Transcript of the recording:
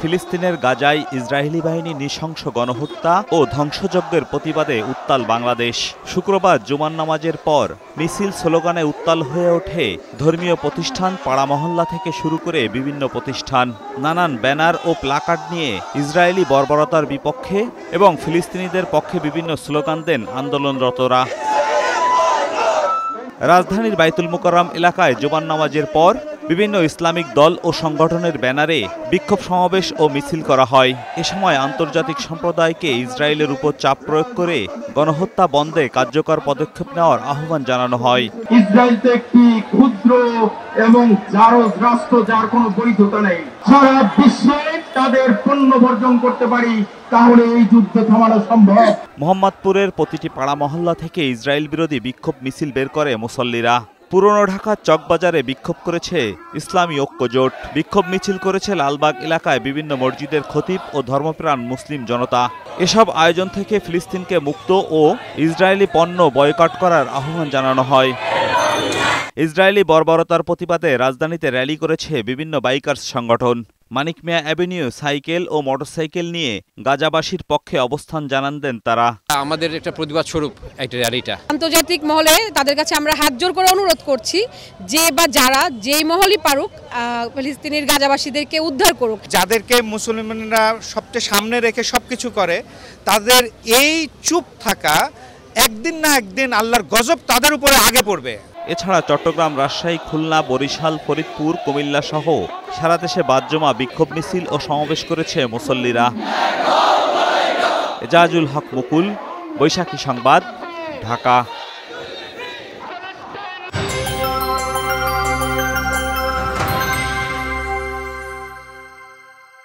ফিলিস্তিনের গাজায় ইসরায়েলি বাহিনীর নৃশংস গণহত্যা ও ধ্বংসযজ্ঞের প্রতিবাদে উত্তাল বাংলাদেশ। শুক্রবার জুমার নামাজের পর মিছিল স্লোগানে উত্তাল হয়ে ওঠে ধর্মীয় প্রতিষ্ঠান, পাড়া মহল্লা থেকে শুরু করে বিভিন্ন প্রতিষ্ঠান। নানান ব্যানার ও প্লাকার্ড নিয়ে ইসরায়েলি বর্বরতার বিপক্ষে এবং ফিলিস্তিনিদের পক্ষে বিভিন্ন স্লোগান দেন আন্দোলনরতরা। রাজধানীর বাইতুল মুকাররম এলাকায় জুমার নামাজের পর বিভিন্ন ইসলামিক দল ও সংগঠনের ব্যানারে বিক্ষোভ সমাবেশ ও মিছিল করা হয়। এ সময় আন্তর্জাতিক সম্প্রদায়কে ইসরায়েলের উপর চাপ প্রয়োগ করে গণহত্যা বন্ধে কার্যকর পদক্ষেপ নেওয়ার আহ্বান জানানো হয়। ইসরায়েল তো একটি ক্ষুদ্র এবং জারজ রাষ্ট্র, যার কোনো বৈধতা নেই। সারা বিশ্বে তাদের পণ্য বর্জন করতে পারি, তাহলে এই যুদ্ধ থামানো সম্ভব। মোহাম্মদপুরের প্রতিটি পাড়া মহল্লা থেকে ইসরায়েল বিরোধী বিক্ষোভ মিছিল বের করে মুসল্লিরা। পুরনো ঢাকার চকবাজারে বিক্ষোভ করেছে ইসলামী ঐক্য জোট। বিক্ষোভ মিছিল করেছে লালবাগ এলাকায় বিভিন্ন মসজিদের খতিব ও ধর্মপ্রাণ মুসলিম জনতা। এসব আয়োজন থেকে ফিলিস্তিনকে মুক্ত ও ইসরায়েলি পণ্য বয়কট করার আহ্বান জানানো হয়। ইসরায়েলি বর্বরতার প্রতিবাদে রাজধানীতে র্যালি করেছে বিভিন্ন বাইকার্স সংগঠন। মানিক মিয়া অ্যাভিনিউ সাইকেল ও মোটরসাইকেল নিয়ে গাজাবাসীর পক্ষে অবস্থান জানান দেন তারা। আমাদের একটা প্রতিবাদ স্বরূপ একটা র্যালিটা। আন্তর্জাতিক মহলে তাদের কাছে আমরা হাত জোর করে অনুরোধ করছি যে বা যারা যেই মহলই পারুক ফিলিস্তিনের গাজাবাসীদেরকে উদ্ধার করুক। যাদেরকে মুসলমানরা সবচেয়ে সামনে রেখে সবকিছু করে, তাদের এই চুপ থাকা একদিন না একদিন আল্লাহর গজব তাদের উপরে আগে পড়বে। এছাড়া চট্টগ্রাম, রাজশাহী, খুলনা, বরিশাল, ফরিদপুর, কুমিল্লা সহ সারা দেশে বাদ-জমা বিক্ষোভ মিছিল ও সমাবেশ করেছে মুসল্লিরা। এজাজুল হক মুকুল, বৈশাখী সংবাদ, ঢাকা।